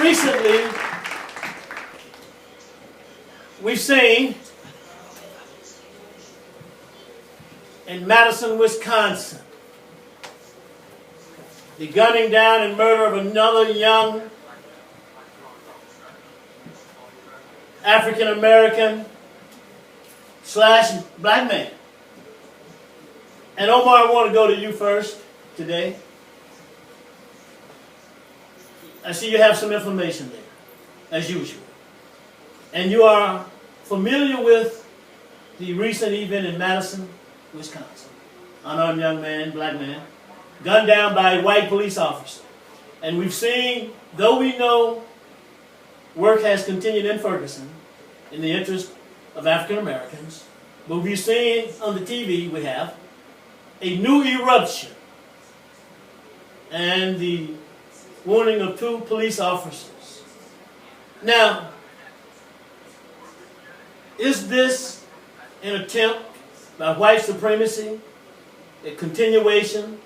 recently, we've seen in Madison, Wisconsin, the gunning down and murder of another young African American / black man. And Omar, I want to go to you first today. I see you have some information there, as usual. And you are familiar with the recent event in Madison, Wisconsin. Unarmed young man, black man, gunned down by a white police officer. And we've seen, though we know work has continued in Ferguson in the interest of African Americans, but we've seen on the TV, we have a new eruption and the wounding of 2 police officers. Now, is this an attempt by white supremacy, a continuation,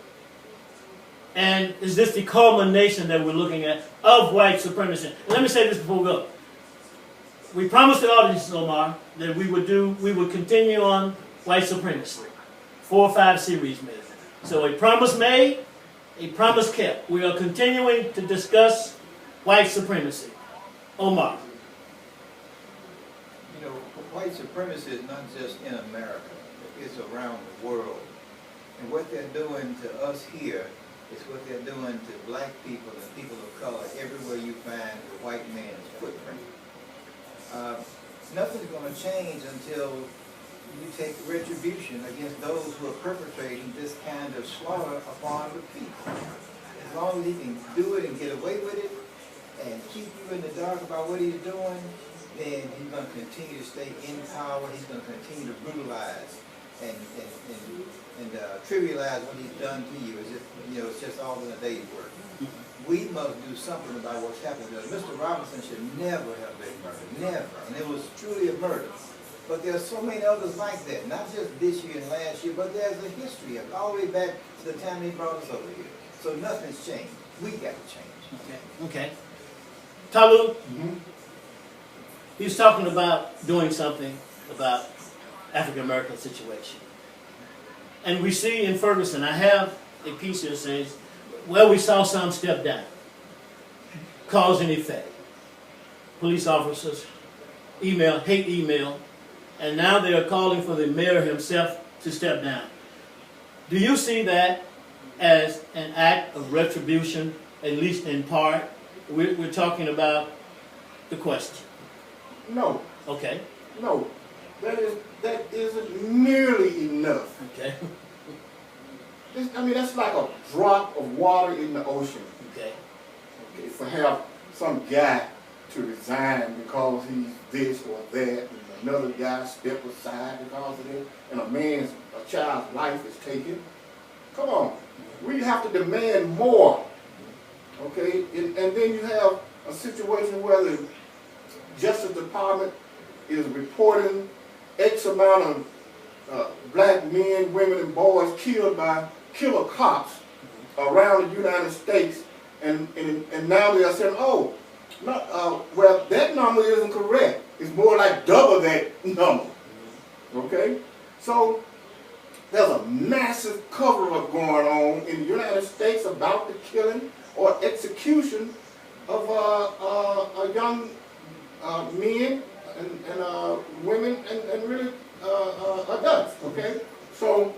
and is this the culmination that we're looking at of white supremacy? And let me say this before we go. We promised the audience, Omar, that we would continue on white supremacy. 4 or 5 series maybe. So a promise made, a promise kept. We are continuing to discuss white supremacy. Omar. You know, white supremacy is not just in America. It's around the world. And what they're doing to us here is what they're doing to black people and people of color everywhere you find the white man's footprint. Nothing's going to change until you take retribution against those who are perpetrating this kind of slaughter upon the people. As long as he can do it and get away with it and keep you in the dark about what he's doing, then he's going to continue to stay in power. He's going to continue to brutalize and trivialize what he's done to you as if, you know, it's just all in a day's work. We must do something about what's happening to us. Mr. Robinson should never have been murdered, never. And it was truly a murder. But there are so many others like that, not just this year and last year, but there's a history of it, all the way back to the time they brought us over here. So nothing's changed. We got to change. Okay. Talut, he was talking about doing something about African American situation. And we see in Ferguson, I have a piece here that says, well, we saw some step down, cause and effect. Police officers, hate email, and now they are calling for the mayor himself to step down. Do you see that as an act of retribution, at least in part? We're talking about the question. No. Okay. No. That isn't nearly enough. Okay. I mean, that's like a drop of water in the ocean. Okay. Okay, for have some guy to resign because he's this or that, and another guy step aside because of it, and a child's life is taken. Come on, we have to demand more. Okay, and then you have a situation where the Justice Department is reporting X amount of black men, women, and boys killed by killer cops around the United States, and now they are saying, oh, no, well, that number isn't correct. It's more like double that number. Okay? So there's a massive cover-up going on in the United States about the killing or execution of young men and women and really adults. Okay? So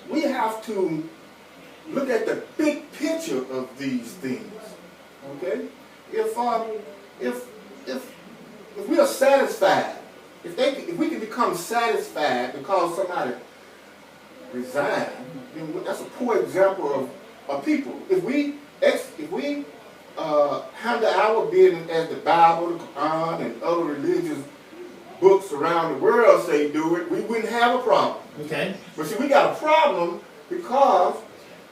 we have to look at the big picture of these things. Okay? If we are satisfied, if we can become satisfied because somebody resigned, then that's a poor example of people. If we handle our business as the Bible, the Quran, and other religious books around the world say do it, we wouldn't have a problem. Okay. But see, we got a problem because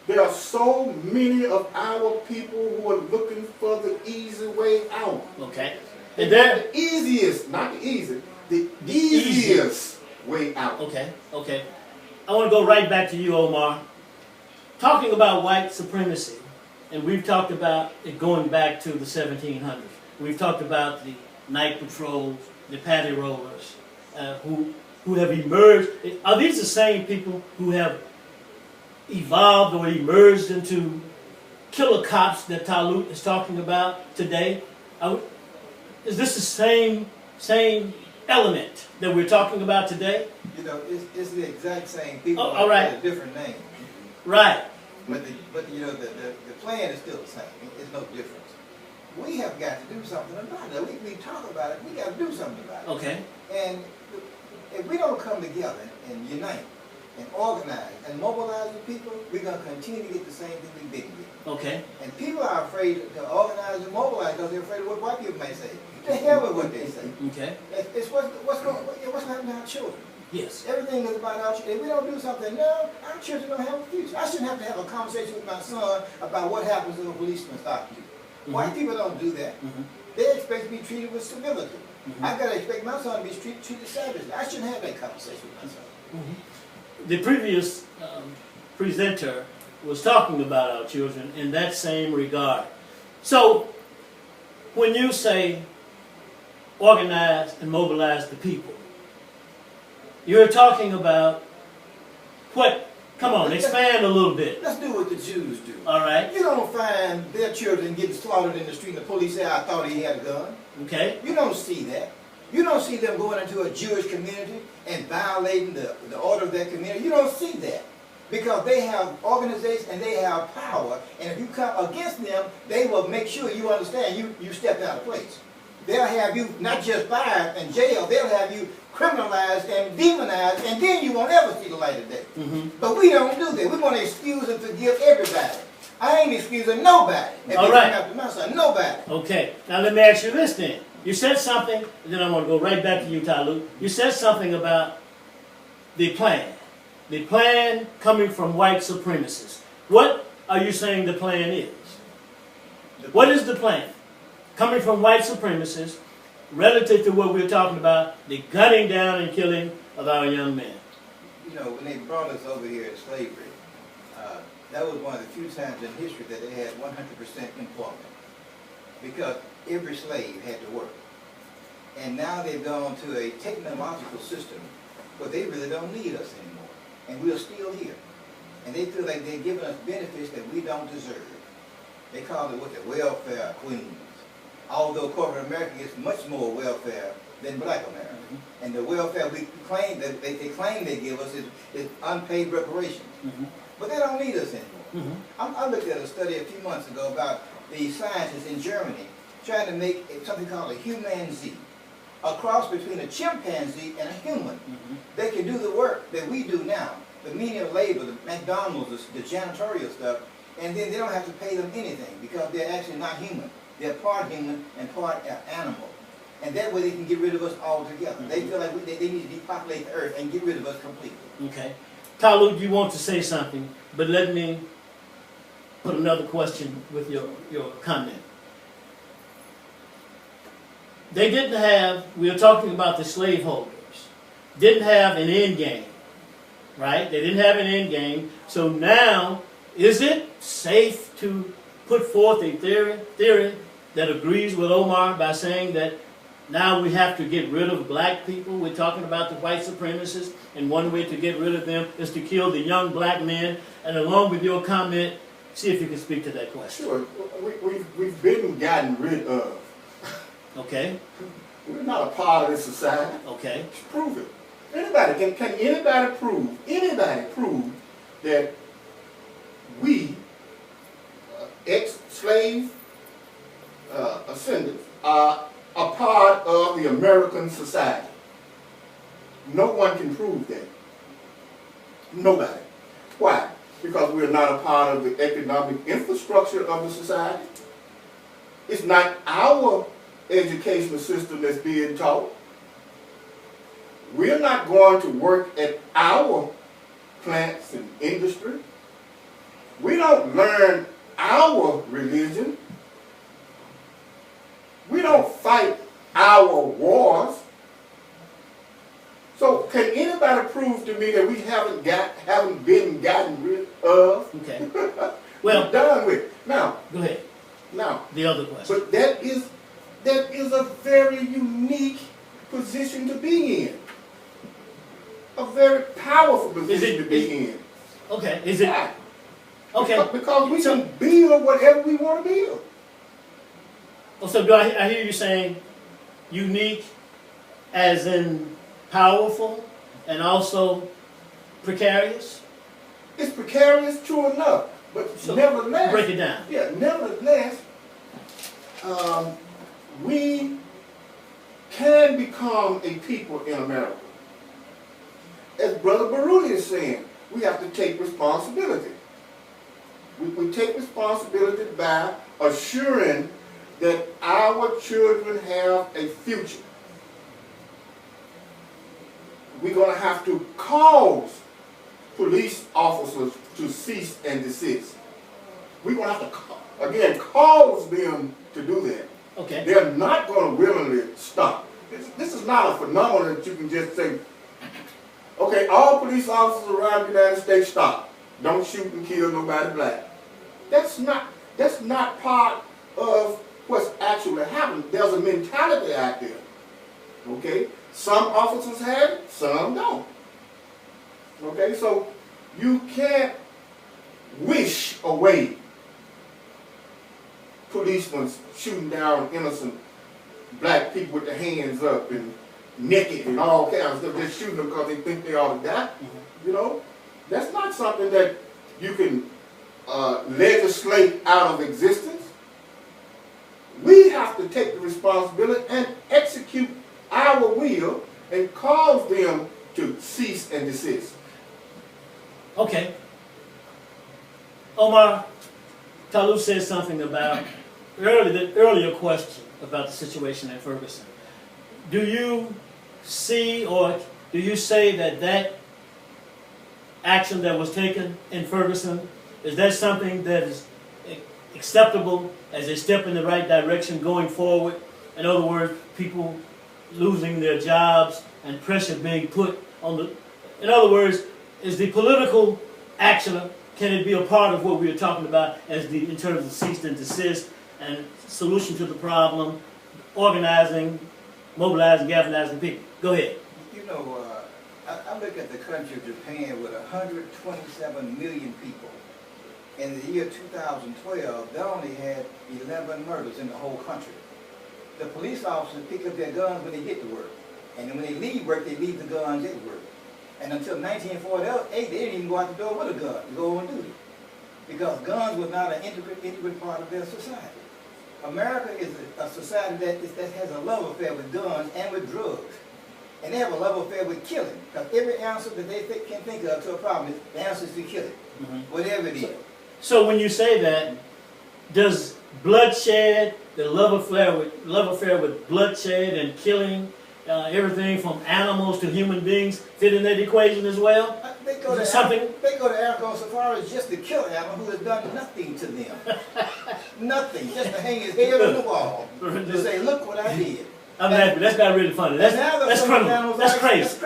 there are so many of our people who are looking for the easy way out. Okay. And the easiest, not the easy, the easiest way out. Okay. Okay. I want to go right back to you, Omar. Talking about white supremacy, and we've talked about it going back to the 1700s. We've talked about the night patrols, the paddy rollers, who have emerged. Are these the same people who have evolved or emerged into killer cops that Talut is talking about today? Is this the same element that we're talking about today? You know, it's the exact same people, Oh, all right. with a different name. Right. But you know, the plan is still the same. It's no difference. We have got to do something about it. We talk about it. We got to do something about it. Okay. And if we don't come together and unite and organize and mobilize the people, we're going to continue to get the same thing we didn't get. Okay. And people are afraid to organize and mobilize because they're afraid of what white people may say. To hell with what they say. Okay. It's what's going to happen to our children. Yes. Everything is about our children. If we don't do something now, our children don't have a future. I shouldn't have to have a conversation with my son about what happens if a policeman stops you. White people don't do that. They expect to be treated with civility. I've got to expect my son to be treated savagely. I shouldn't have that conversation with my son. The previous presenter was talking about our children in that same regard. So, when you say organize and mobilize the people, you're talking about what? Come on, expand a little bit. Let's do what the Jews do. All right. You don't find their children getting slaughtered in the street and the police say, I thought he had a gun. Okay. You don't see that. You don't see them going into a Jewish community and violating the order of that community. You don't see that. Because they have organization and they have power. And if you come against them, they will make sure you understand you step out of place. They'll have you not just fired and jailed, they'll have you criminalized and demonized, and then you won't ever see the light of day. But we don't do that. We want to excuse and forgive everybody. I ain't excusing nobody. If all they right. come after my son, nobody. Okay. Now let me ask you this then. You said something, and then I want to go right back to you, Talut. You said something about the plan. The plan coming from white supremacists. What are you saying the plan is? What is the plan? Coming from white supremacists, relative to what we're talking about, the gunning down and killing of our young men. You know, when they brought us over here in slavery, that was one of the few times in history that they had 100% employment. Because every slave had to work. And now they've gone to a technological system where they really don't need us anymore. And we're still here. And they feel like they're giving us benefits that we don't deserve. They call it what, the welfare queens. Although corporate America gets much more welfare than black America. And the welfare we claim that they claim they give us is unpaid reparations. But they don't need us anymore. I looked at a study a few months ago about the scientists in Germany trying to make something called a humanzee, a cross between a chimpanzee and a human. They can do the work that we do now, the menial labor, the McDonald's, the janitorial stuff, and then they don't have to pay them anything because they're actually not human. They're part human and part animal. And that way they can get rid of us altogether. They feel like they need to depopulate the earth and get rid of us completely. Okay. Talut, you want to say something, but let me put another question with your comment. They didn't have, we are talking about the slaveholders, didn't have an end game, right? They didn't have an end game. So now, is it safe to put forth a theory that agrees with Omar by saying that now we have to get rid of black people? We're talking about the white supremacists, and one way to get rid of them is to kill the young black men. And along with your comment, see if you can speak to that question. Sure. We've been gotten rid of. Okay. We're not a part of this society. Okay. Prove it. Anybody, can anybody prove that we, ex-slave ascendants, are a part of the American society? No one can prove that. Nobody. Why? Because we're not a part of the economic infrastructure of the society. It's not our educational system that's being taught. We're not going to work at our plants and industry. We don't learn our religion. We don't fight our wars. So can anybody prove to me that we haven't been gotten rid of? Okay. Well, we're done with. Now, Go ahead. now, The other question. but that is a very unique position to be in. A very powerful position to be in. Okay. Is it? Why? Okay. Because we can build whatever we want to build. Oh, so do I hear you saying unique as in powerful and also precarious? It's precarious, true enough, but So nevertheless, break it down. yeah, nevertheless, we can become a people in America. As Brother Baruti is saying, we have to take responsibility. We take responsibility by assuring that our children have a future. We're going to have to cause police officers to cease and desist. We're going to have to, again, cause them to do that. Okay. They're not going to willingly stop. This is not a phenomenon that you can just say, okay, all police officers around the United States stop. Don't shoot and kill nobody black. That's not part of what's actually happening. There's a mentality out there. Okay? Some officers have it, some don't. Okay, so you can't wish away policemen shooting down innocent black people with their hands up and naked and all kinds of stuff. They're shooting them because they think they ought to die. You know, that's not something that you can legislate out of existence. We have to take the responsibility and execute our will and cause them to cease and desist. Okay. Omar, Talut said something about the earlier question about the situation at Ferguson. Do you see or do you say that action that was taken in Ferguson, is that something that is acceptable as a step in the right direction going forward? In other words, people losing their jobs and pressure being put on the... In other words, is the political action, can it be a part of what we are talking about in terms of cease and desist and solution to the problem, organizing, mobilizing, galvanizing people? Go ahead. You know, I look at the country of Japan with 127 million people. In the year 2012, they only had 11 murders in the whole country. The police officers pick up their guns when they get to work. And then when they leave work, they leave the guns at work. And until 1948, they didn't even go out the door with a gun to go on duty. Because guns were not an integral part of their society. America is a society that has a love affair with guns and with drugs. And they have a love affair with killing. Because every answer that they can think of to a problem, the answer is to kill it. Whatever it is. So when you say that, does bloodshed, the love affair with bloodshed and killing, everything from animals to human beings, fit in that equation as well? They go to Africa on safaris just to kill an animal who has done nothing to them. Nothing, just to hang his head on the wall to say, look what I did. I'm happy. That's not really funny. That's criminal. That's crazy.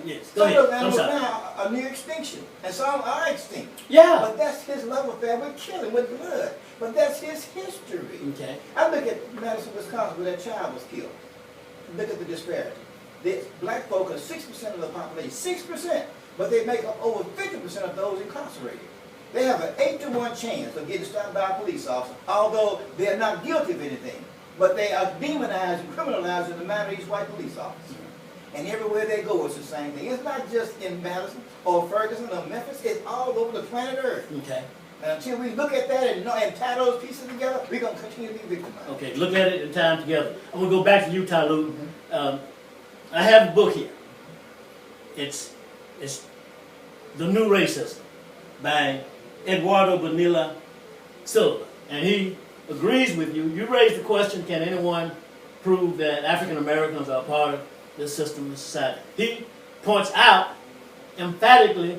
Yes. Go Some ahead. of those animals now are near extinction, and some are extinct. Yeah. But that's his love affair with killing, with blood. But that's his history. Okay. I look at Madison, Wisconsin, where that child was killed. Look at the disparity. The black folk are 6% of the population, 6%, but they make up over 50% of those incarcerated. They have an 8-to-1 chance of getting stopped by a police officer, although they are not guilty of anything. But they are demonized and criminalized in the mind of these white police officers. And everywhere they go, it's the same thing. It's not just in Madison or Ferguson or Memphis. It's all over the planet Earth. Okay. And until we look at that and tie those pieces together, we're going to continue to be victimized. Okay, look at it in time together. I'm going to go back to you, Talut. I have a book here. It's The New Racism by Eduardo Bonilla Silva. And he agrees with you. You raised the question, can anyone prove that African Americans are part of this system of society? He points out emphatically,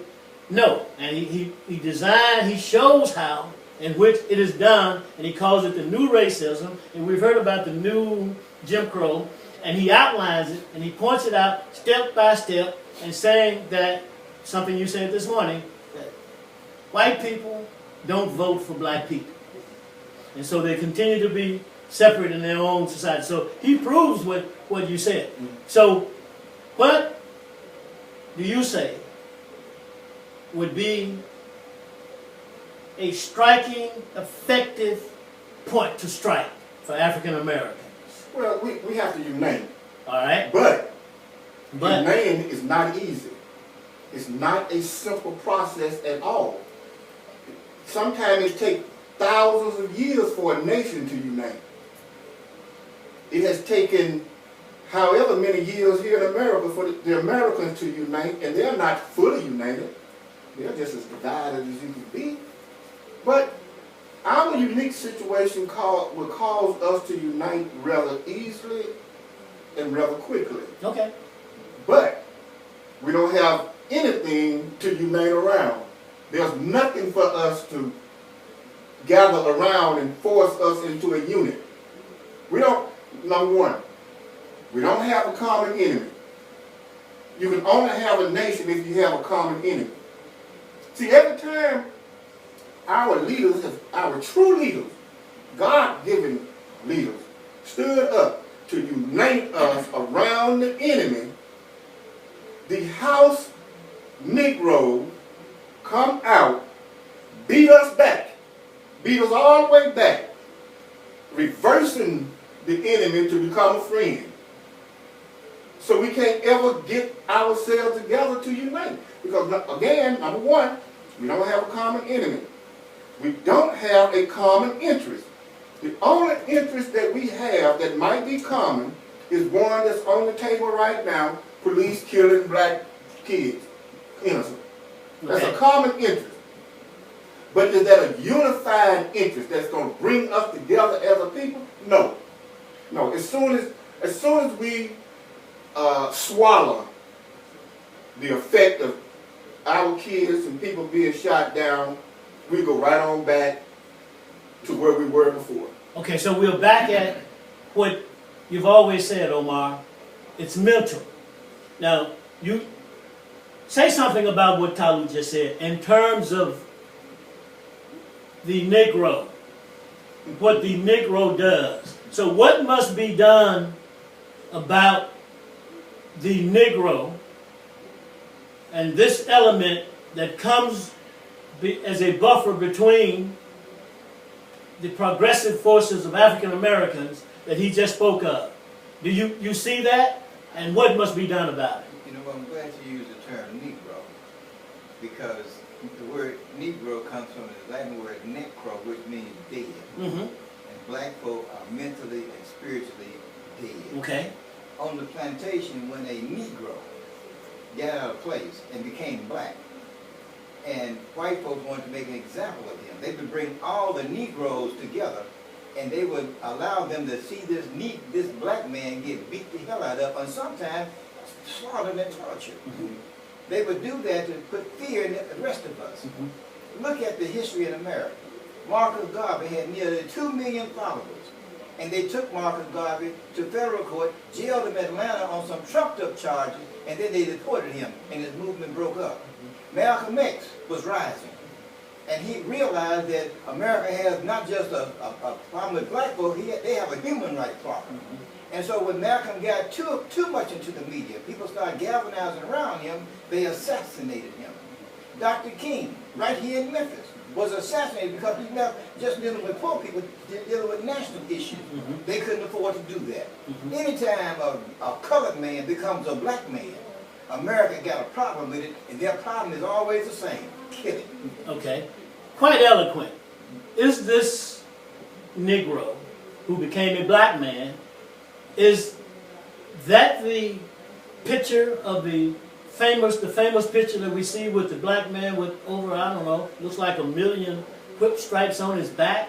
no. And he shows how, in which it is done, and he calls it the new racism, and we've heard about the new Jim Crow, and he outlines it, and he points it out step by step, and saying that, something you said this morning, that white people don't vote for black people. And so they continue to be separate in their own society. So he proves what you said. So what do you say would be a striking, effective point to strike for African Americans? Well, we have to unite. All right? But uniting is not easy. It's not a simple process at all. Sometimes it takes thousands of years for a nation to unite. It has taken however many years here in America for the Americans to unite, and they're not fully united. They're just as divided as you can be. But our unique situation will cause us to unite rather easily and rather quickly. Okay. But we don't have anything to unite around. There's nothing for us to gather around and force us into a unit. We don't, number one, we don't have a common enemy. You can only have a nation if you have a common enemy. See, every time our leaders, our true leaders, God-given leaders, stood up to unite us around the enemy, the house Negro come out, beat us back, beat us all the way back, reversing the enemy to become a friend. So we can't ever get ourselves together to unite. Because again, number one, we don't have a common enemy. We don't have a common interest. The only interest that we have that might be common is one that's on the table right now, police killing black kids, innocent. That's a common interest. But is that a unified interest that's going to bring us together as a people? No. No. As soon as we swallow the effect of our kids and people being shot down, we go right on back to where we were before. Okay, so we're back at what you've always said, Omar. It's mental. Now, you say something about what Talut just said in terms of the Negro, what the Negro does. So what must be done about the Negro and this element that comes as a buffer between the progressive forces of African Americans that he just spoke of? Do you see that? And what must be done about it? You know, I'm glad you used the term Negro, because the word Negro comes from the Latin word necro, which means dead. Mm-hmm. And black folk are mentally and spiritually dead. Okay. On the plantation, when a Negro got out of place and became black, and white folks wanted to make an example of him, they would bring all the Negroes together, and they would allow them to see this black man get beat the hell out of, and sometimes slaughtered and tortured. Mm-hmm. They would do that to put fear in the rest of us. Mm-hmm. Look at the history in America. Marcus Garvey had nearly 2 million followers, and they took Marcus Garvey to federal court, jailed him in Atlanta on some trumped-up charges, and then they deported him, and his movement broke up. Malcolm X was rising, and he realized that America has not just a problem with black folk, they have a human rights problem. And so when Malcolm got too much into the media, people started galvanizing around him, they assassinated him. Dr. King, right here in Memphis, was assassinated because he was not just dealing with poor people, dealing with national issues. They couldn't afford to do that. Anytime a colored man becomes a black man, America got a problem with it, and their problem is always the same: killing. Okay. Quite eloquent. Is this Negro who became a black man, is that the picture of the famous picture that we see with the black man with over, I don't know, looks like 1 million whip stripes on his back?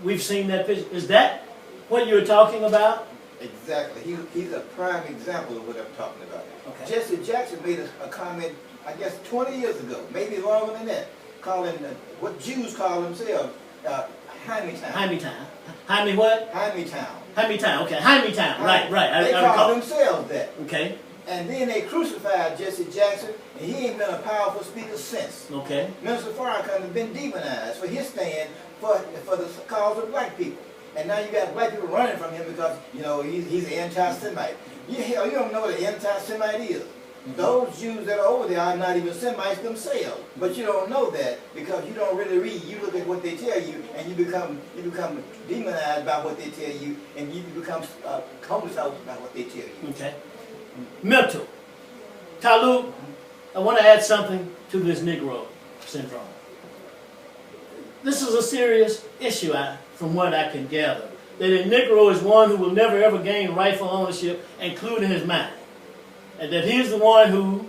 We've seen that picture. Is that what you're talking about? Exactly. He's a prime example of what I'm talking about. Okay. Jesse Jackson made a comment, I guess 20 years ago, maybe longer than that, calling what Jews call themselves Hymietown. Hymietown. Hymi what? Hymietown. Hymietown. Okay. Hymietown. Right. They I call recall. themselves that. Okay. And then they crucified Jesse Jackson, and he ain't been a powerful speaker since. Okay. Minister Farrakhan has been demonized for his stand for the cause of black people. And now you got black people running from him because, you know, he's an anti-Semite. Hell, you don't know what an anti-Semite is. Those Jews that are over there are not even Semites themselves. But you don't know that because you don't really read. You look at what they tell you and you become demonized by what they tell you, and you become comatose by what they tell you. Okay. Mental. Talut, I want to add something to this Negro syndrome. This is a serious issue from what I can gather. That a Negro is one who will never ever gain rightful ownership, including his mind. And that he's the one who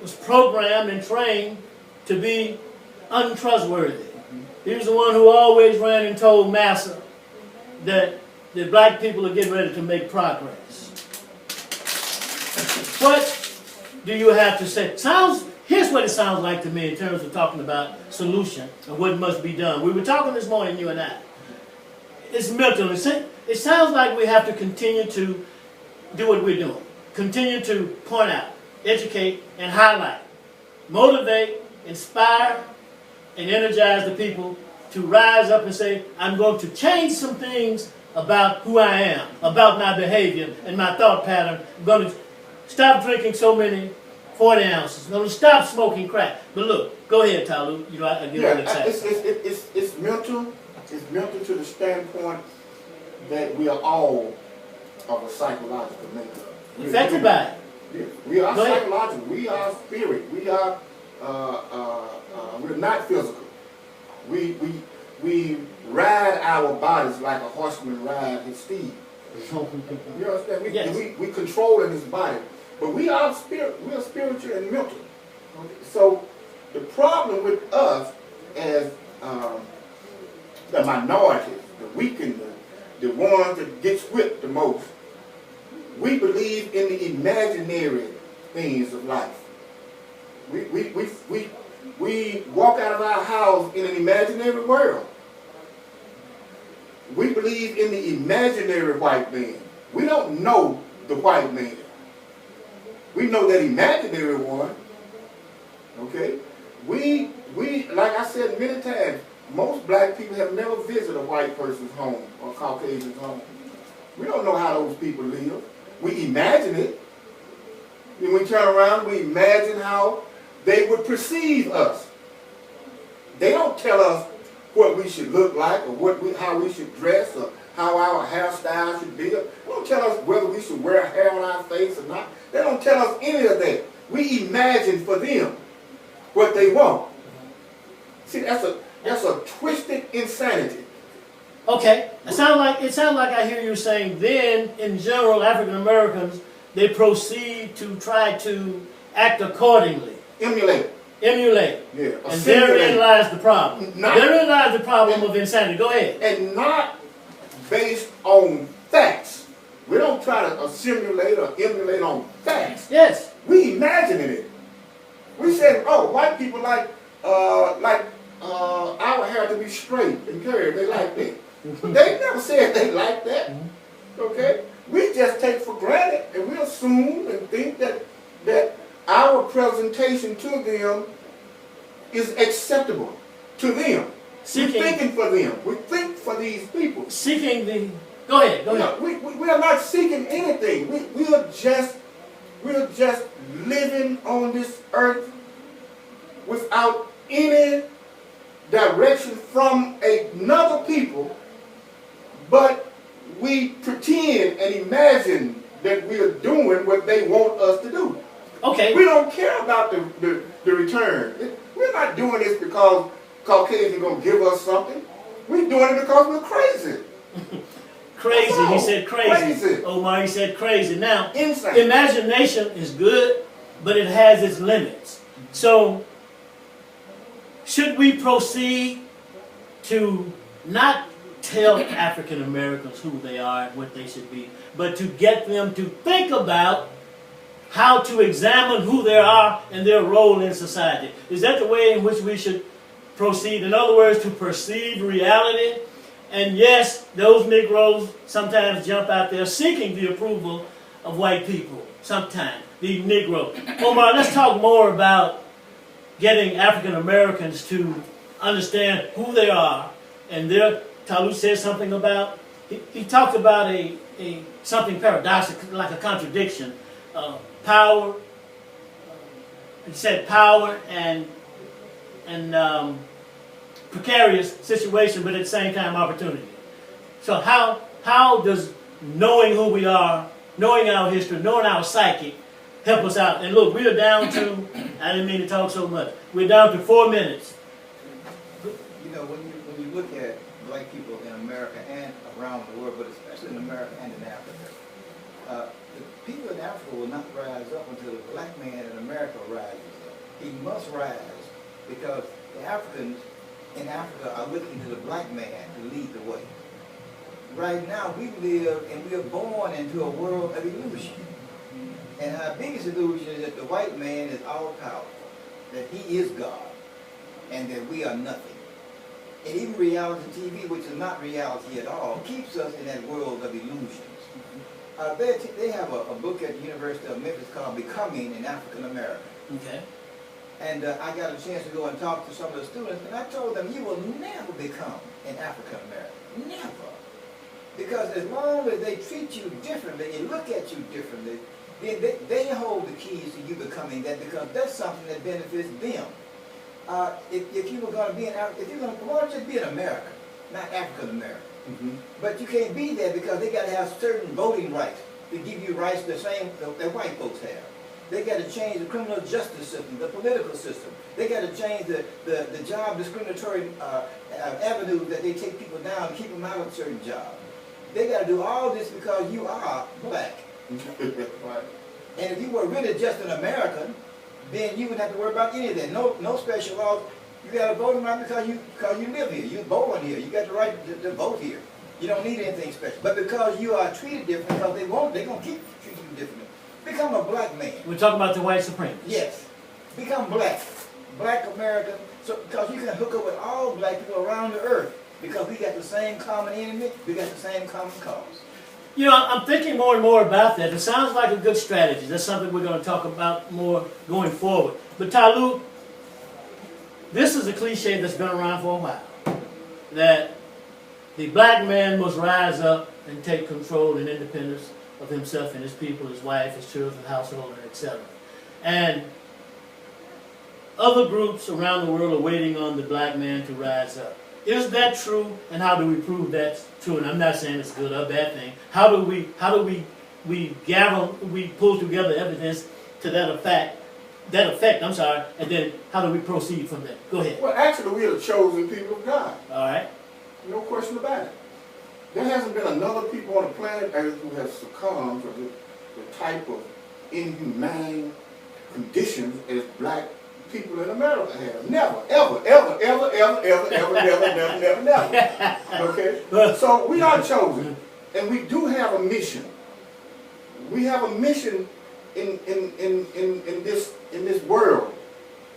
was programmed and trained to be untrustworthy. He was the one who always ran and told Massa that the black people are getting ready to make progress. What do you have to say? Here's what it sounds like to me in terms of talking about solution and what must be done. We were talking this morning, you and I. It's mental. It sounds like we have to continue to do what we're doing. Continue to point out, educate, and highlight. Motivate, inspire, and energize the people to rise up and say, I'm going to change some things about who I am, about my behavior and my thought pattern. I'm going to stop drinking so many 40 ounces. I'm going to stop smoking crack. But look, go ahead, Talut. You know, I get really excited. It's mental. It's mental to the standpoint that we are all of a psychological makeup. Affected by it. Yeah. We are psychological. We are spirit. We are. We're not physical. We ride our bodies like a horseman rides his steed. You understand? We control in his body, but we are spirit. We are spiritual and mental. Okay? So the problem with us as the minority, the weak and the ones that gets whipped the most, we believe in the imaginary things of life. We walk out of our house in an imaginary world. We believe in the imaginary white man. We don't know the white man. We know that imaginary one. Okay? We like I said many times, most black people have never visited a white person's home or Caucasian's home. We don't know how those people live. We imagine it. When we turn around, we imagine how they would perceive us. They don't tell us what we should look like or how we should dress or how our hairstyle should be. They don't tell us whether we should wear hair on our face or not. They don't tell us any of that. We imagine for them what they want. See, that's a twisted insanity. Okay, it sounds like I hear you saying then, in general, African Americans, they proceed to try to act accordingly. Emulate. Yeah. And therein lies the problem. Therein lies the problem of insanity. Go ahead. And not based on facts. We don't try to assimilate or emulate on facts. Yes. We imagining it. We said, oh, white people like our hair to be straight and curved. They like that. They never said they like that. Okay? We just take for granted and we assume and think that our presentation to them is acceptable to them. We're thinking for them. We think for these people. Go ahead. We are not seeking anything. We are just living on this earth without any direction from another people, but we pretend and imagine that we are doing what they want us to do. Okay. We don't care about the return. We're not doing this because Caucasians are going to give us something. We're doing it because we're crazy. Crazy. He said crazy. Omar, he said crazy. Now, insane. Imagination is good, but it has its limits. So, should we proceed to not tell African Americans who they are and what they should be, but to get them to think about how to examine who they are and their role in society? Is that the way in which we should proceed? In other words, to perceive reality? And yes, those Negroes sometimes jump out there seeking the approval of white people. Sometimes, the Negro. Omar, let's talk more about getting African Americans to understand who they are, and there, Talut said something about, he talked about something paradoxical, like a contradiction, power, he said power and precarious situation, but at the same time opportunity. So how does knowing who we are, knowing our history, knowing our psyche, help us out? And look, we are down to, I didn't mean to talk so much, we're down to 4 minutes. You know, when you look at black people in America and around the world, but especially in America and in Africa, the people in Africa will not rise up until the black man in America rises up. He must rise because the Africans in Africa are looking to the black man to lead the way. Right now, we live and we are born into a world of illusion. And our biggest illusion is that the white man is all-powerful, that he is God, and that we are nothing. And even reality TV, which is not reality at all, keeps us in that world of illusions. They have a book at the University of Memphis called Becoming an African American. Okay. And I got a chance to go and talk to some of the students, and I told them, you will never become an African American. Never. Because as long as they treat you differently and look at you differently, then they hold the keys to you becoming that, because that's something that benefits them. If you were going to be if you're going to, why don't you be an American, not African American? Mm-hmm. But you can't be that because they got to have certain voting rights to give you rights the same that white folks have. They got to change the criminal justice system, the political system. They got to change the job discriminatory avenues that they take people down and keep them out of certain jobs. They got to do all this because you are black. Right. And if you were really just an American, then you wouldn't have to worry about any of that. No special laws. You got a voting right because you live here. You're born here. You got the right to vote here. You don't need anything special. But because you are treated different, because they're going to keep treating you differently. Become a black man. We're talking about the white supremacists. Yes. Become black. Black American. So because you can hook up with all black people around the earth. Because we got the same common enemy, we got the same common cause. You know, I'm thinking more and more about that. It sounds like a good strategy. That's something we're going to talk about more going forward. But Talut, this is a cliche that's been around for a while. That the black man must rise up and take control and independence of himself and his people, his wife, his children, household, etc. And other groups around the world are waiting on the black man to rise up. Is that true? And how do we prove that's true? And I'm not saying it's a good or bad thing. How do we pull together evidence to that effect, and then how do we proceed from there? Go ahead. Well, actually, we are the chosen people of God. All right. No question about it. There hasn't been another people on the planet Earth who has succumbed to the type of inhumane conditions as black people in America have. Never, ever, ever, ever, ever, ever, ever, never, never. Okay? So we are chosen, and we do have a mission. We have a mission in this world.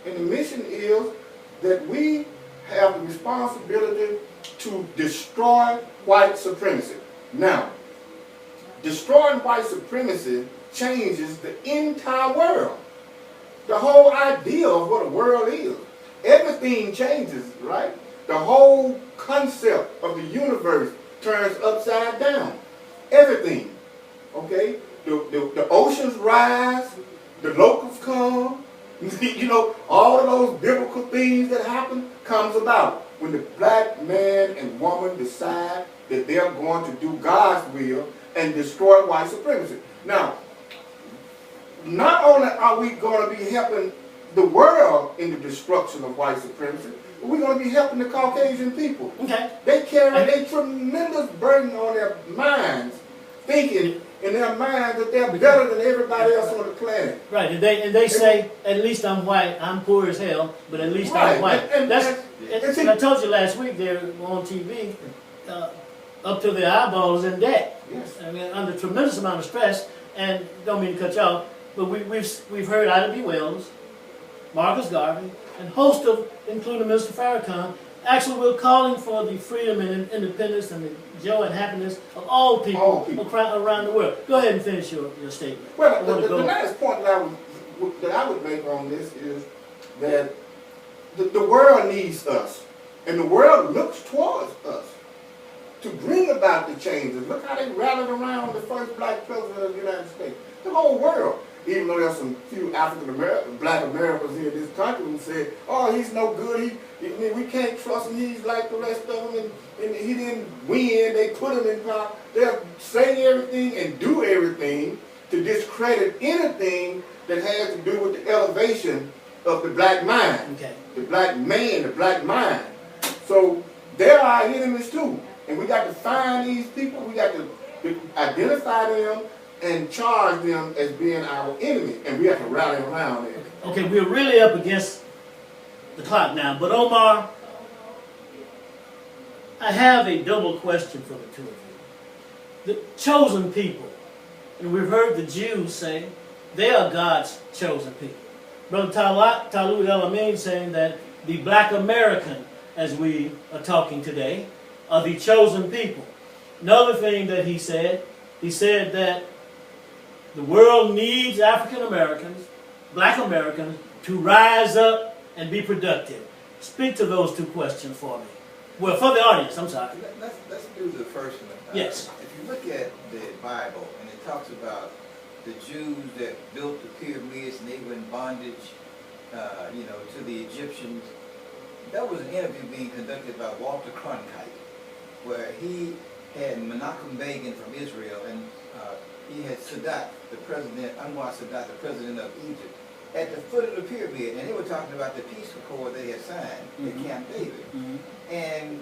And the mission is that we have the responsibility to destroy white supremacy. Now, destroying white supremacy changes the entire world. The whole idea of what a world is. Everything changes, right? The whole concept of the universe turns upside down. Everything. Okay? The oceans rise, the locusts come, you know, all of those biblical things that happen comes about when the black man and woman decide that they're going to do God's will and destroy white supremacy. Now, not only are we going to be helping the world in the destruction of white supremacy, but we're going to be helping the Caucasian people. Okay. They carry a tremendous burden on their minds, thinking in their minds that they're better than everybody else on the planet. Right, and they say, at least I'm white, I'm poor as hell, but at least I'm white. And I told you last week, they're on TV, up to their eyeballs in debt. Yes. I mean, under tremendous amount of stress, and don't mean to cut you off, but we've heard Ida B. Wells, Marcus Garvey, and host of, including Mr. Farrakhan, actually we're calling for the freedom and independence and the joy and happiness of all people, around the world. Go ahead and finish your statement. Well, the last point that I would make on this is that the world needs us. And the world looks towards us to bring about the changes. Look how they rallied around the first black president of the United States. The whole world. Even though there's some few black Americans here in this country who said, oh, he's no good, we can't trust him, he's like the rest of them, and he didn't win, they put him in power. They'll say everything and do everything to discredit anything that has to do with the elevation of the black mind, Okay. the black man, the black mind. So they're our enemies too. And we got to find these people, we got to identify them, and charge them as being our enemy, and we have to rally around it. Okay, we're really up against the clock now, but Omar, I have a double question for the two of you. The chosen people, and we've heard the Jews say they are God's chosen people. Brother Talut El-Amin saying that the black American, as we are talking today, are the chosen people. Another thing that he said that the world needs African Americans, black Americans, to rise up and be productive. Speak to those two questions for me. Well, for the audience, I'm sorry. Let's do the first one. Yes. If you look at the Bible, and it talks about the Jews that built the pyramids and they were in bondage, to the Egyptians. That was an interview being conducted by Walter Cronkite, where he had Menachem Begin from Israel, and he had Sadat, Anwar Sadat, the president of Egypt, at the foot of the pyramid, and they were talking about the peace accord they had signed at Camp David. And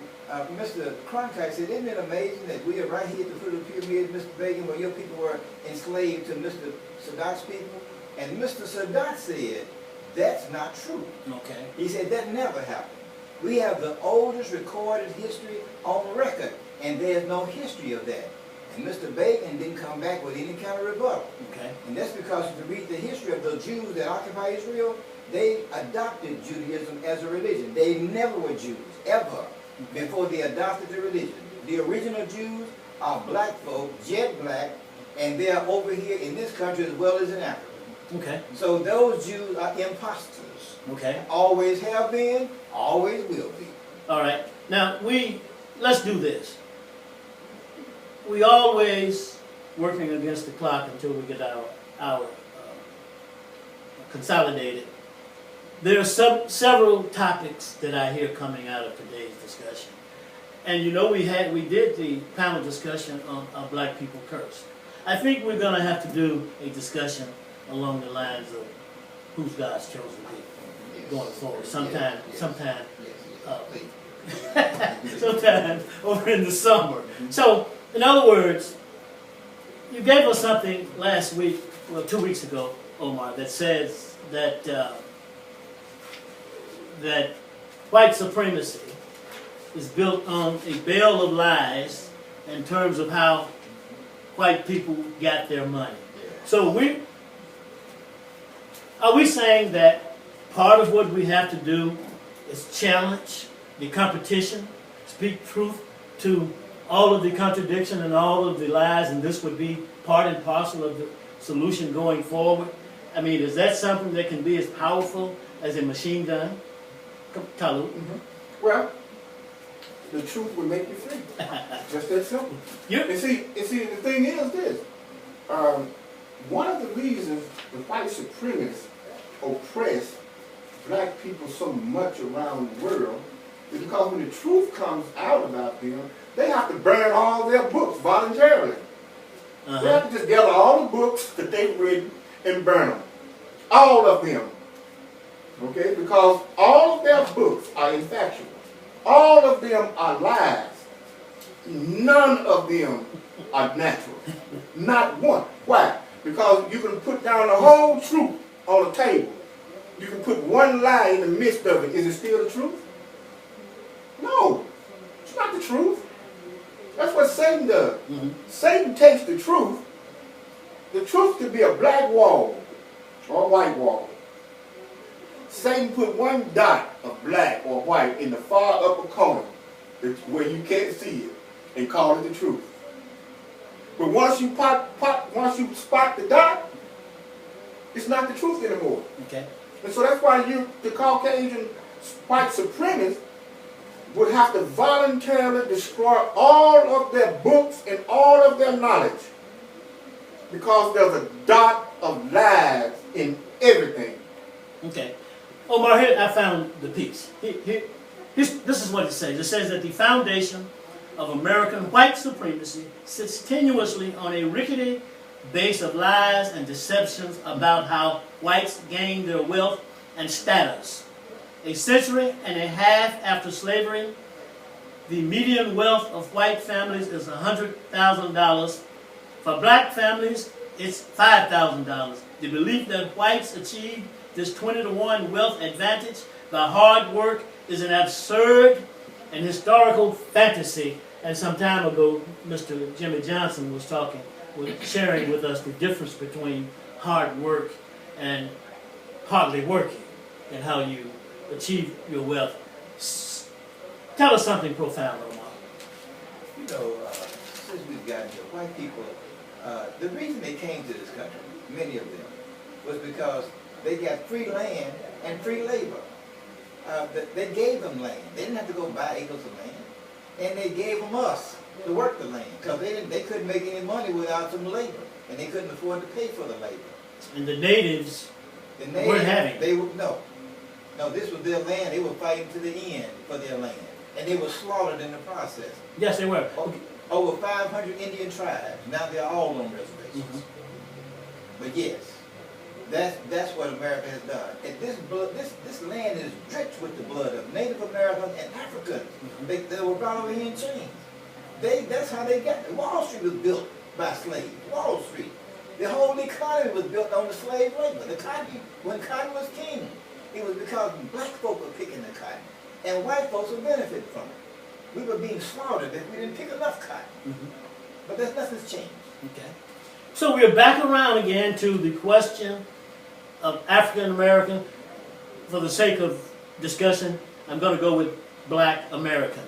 Mr. Cronkite said, isn't it amazing that we are right here at the foot of the pyramid, Mr. Begin, where your people were enslaved to Mr. Sadat's people? And Mr. Sadat said, that's not true. Okay. He said, that never happened. We have the oldest recorded history on record, and there's no history of that. And Mr. Begin didn't come back with any kind of rebuttal. Okay. And that's because if you read the history of the Jews that occupy Israel, they adopted Judaism as a religion. They never were Jews, ever, before they adopted the religion. The original Jews are black folk, jet black, and they are over here in this country as well as in Africa. Okay. So those Jews are imposters. Okay. Always have been, always will be. All right. Now, let's do this. We always working against the clock until we get our consolidated. There are several topics that I hear coming out of today's discussion. And we did the panel discussion on Black People Curse. I think we're going to have to do a discussion along the lines of who's God's chosen people going forward. Sometime over in the summer. So, in other words, you gave us something last week, 2 weeks ago, Omar, that says that that white supremacy is built on a bale of lies in terms of how white people got their money. So are we saying that part of what we have to do is challenge the competition, speak truth to all of the contradiction and all of the lies, and this would be part and parcel of the solution going forward? I mean, is that something that can be as powerful as a machine gun? Talut. Well, the truth will make you free. Just that simple. And see, the thing is this. One of the reasons the white supremacists oppress black people so much around the world is because when the truth comes out about them, they have to burn all their books voluntarily. They have to just gather all the books that they've written and burn them. All of them. Okay? Because all of their books are infactual. All of them are lies. None of them are natural. Not one. Why? Because you can put down the whole truth on a table. You can put one lie in the midst of it. Is it still the truth? No. It's not the truth. That's what Satan does. Satan takes the truth. The truth could be a black wall or a white wall. Satan put one dot of black or white in the far upper corner where you can't see it and call it the truth. But once you once you spot the dot, it's not the truth anymore. Okay. And so that's why the Caucasian white supremacists, would have to voluntarily destroy all of their books and all of their knowledge because there's a dot of lies in everything. Okay. Omar, here I found the piece. This is what it says. It says that the foundation of American white supremacy sits tenuously on a rickety base of lies and deceptions about how whites gained their wealth and status. A century and a half after slavery, the median wealth of white families is $100,000. For black families, it's $5,000. The belief that whites achieved this 20-to-1 wealth advantage by hard work is an absurd and historical fantasy. And some time ago, Mr. Jimmy Johnson was sharing with us the difference between hard work and hardly working and how you achieve your wealth. Tell us something profound, Omar. You know, since we've gotten here, white people, the reason they came to this country, many of them, was because they got free land and free labor. They gave them land. They didn't have to go buy acres of land. And they gave them us to work the land because they couldn't make any money without some labor. And they couldn't afford to pay for the labor. And the natives weren't having it. No, this was their land. They were fighting to the end for their land. And they were slaughtered in the process. Yes, they were. Over 500 Indian tribes. Now they're all on reservations. But yes, that's what America has done. And this land is drenched with the blood of Native Americans and Africans. They were brought over here in chains. That's how they got it. Wall Street was built by slaves. Wall Street. The whole economy was built on the slave labor. When cotton was king, it was because black folk were picking the cotton. And white folks would benefit from it. We were being slaughtered if we didn't pick enough cotton. But nothing's changed. Okay. So we're back around again to the question of African American. For the sake of discussion, I'm going to go with Black American.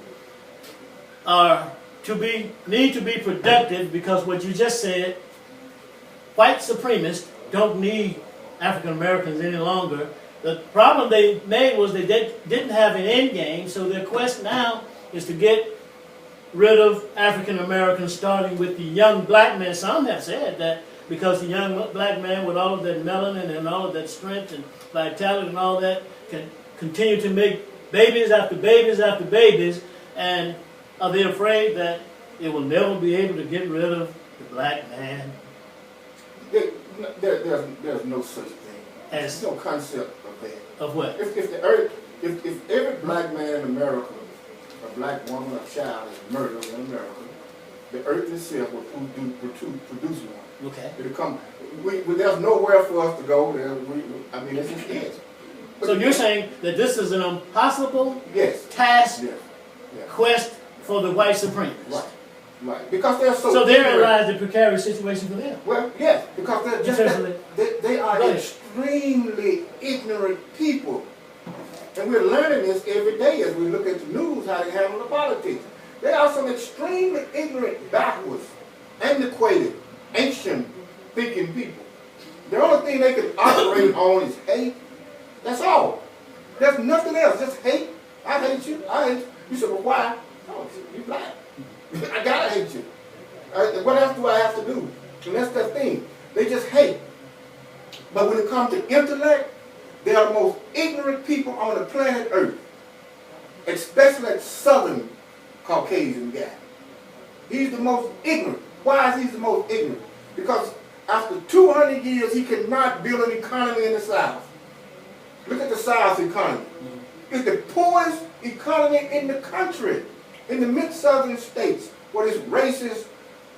Need to be productive because what you just said, white supremacists don't need African Americans any longer. The problem they made was they didn't have an end game, so their quest now is to get rid of African Americans, starting with the young black man. Some have said that because the young black man with all of that melanin and all of that strength and vitality and all that can continue to make babies after babies after babies, and are they afraid that it will never be able to get rid of the black man? There's no such thing. As no concept of that. Of what? If every black man in America, a black woman, a child is murdered in America, the earth itself will produce one. Okay. It'll come. There's nowhere for us to go. It's just it. So you're saying that this is an impossible task, quest for the white supremacists? Right. Because they're so. So therein lies the precarious situation for them. Well, yes, because they are extremely ignorant people. And we're learning this every day as we look at the news, how they handle the politics. They are some extremely ignorant, backwards, antiquated, ancient thinking people. The only thing they can operate on is hate. That's all. There's nothing else, just hate. I hate you. I hate you. You said, well, why? Oh, you're black. I gotta hate you. What else do I have to do? And that's the thing. They just hate. But when it comes to intellect, they are the most ignorant people on the planet Earth. Especially that southern Caucasian guy. He's the most ignorant. Why is he the most ignorant? Because after 200 years, he cannot build an economy in the South. Look at the South's economy. It's the poorest economy in the country. In the mid-southern states, where this racist,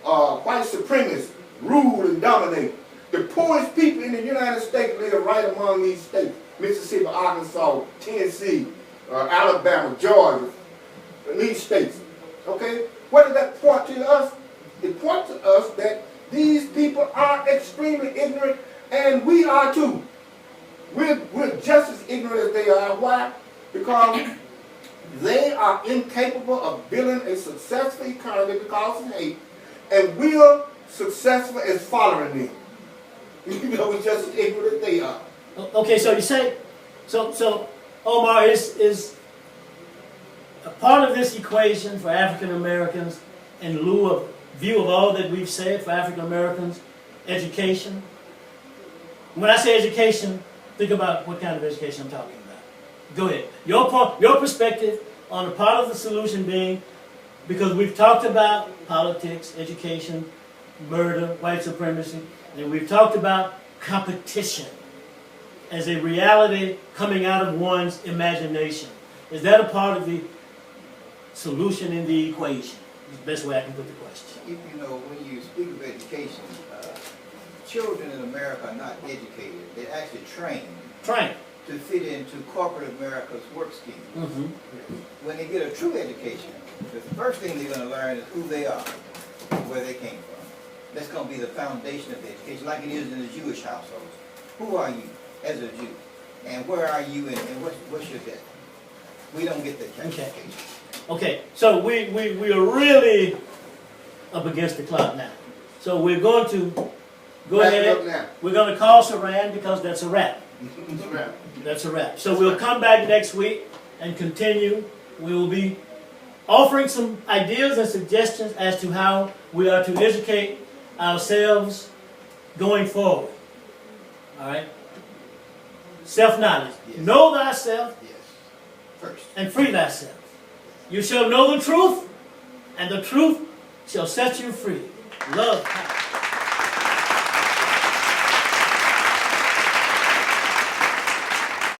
white supremacists rule and dominate. The poorest people in the United States live right among these states. Mississippi, Arkansas, Tennessee, Alabama, Georgia, these states. Okay? What does that point to us? It points to us that these people are extremely ignorant, and we are too. We're just as ignorant as they are. Why? Because they are incapable of building a successful economy because of hate, and we are successful as following them. You know, we're just as ignorant as they are. Okay, so you say, so Omar is a part of this equation for African Americans, in view of all that we've said for African Americans, education. When I say education, think about what kind of education I'm talking about. Go ahead. Your perspective on a part of the solution being, because we've talked about politics, education, murder, white supremacy, and we've talked about competition as a reality coming out of one's imagination. Is that a part of the solution in the equation? Is the best way I can put the question. You know, when you speak of education, children in America are not educated. They're actually trained. Trained. To fit into corporate America's work scheme. Mm-hmm. When they get a true education, the first thing they're going to learn is who they are, where they came from. That's going to be the foundation of the education, like it is in the Jewish households. Who are you as a Jew? And where are you and what's your destiny? We don't get that kind of education. Okay, so we are really up against the clock now. So we're going to go ahead. We're going to call Saran because that's a wrap. That's a wrap. So we'll come back next week and continue. We will be offering some ideas and suggestions as to how we are to educate ourselves going forward. All right? Self-knowledge. Yes. Know thyself. Yes. First. And free thyself. You shall know the truth, and the truth shall set you free. Love.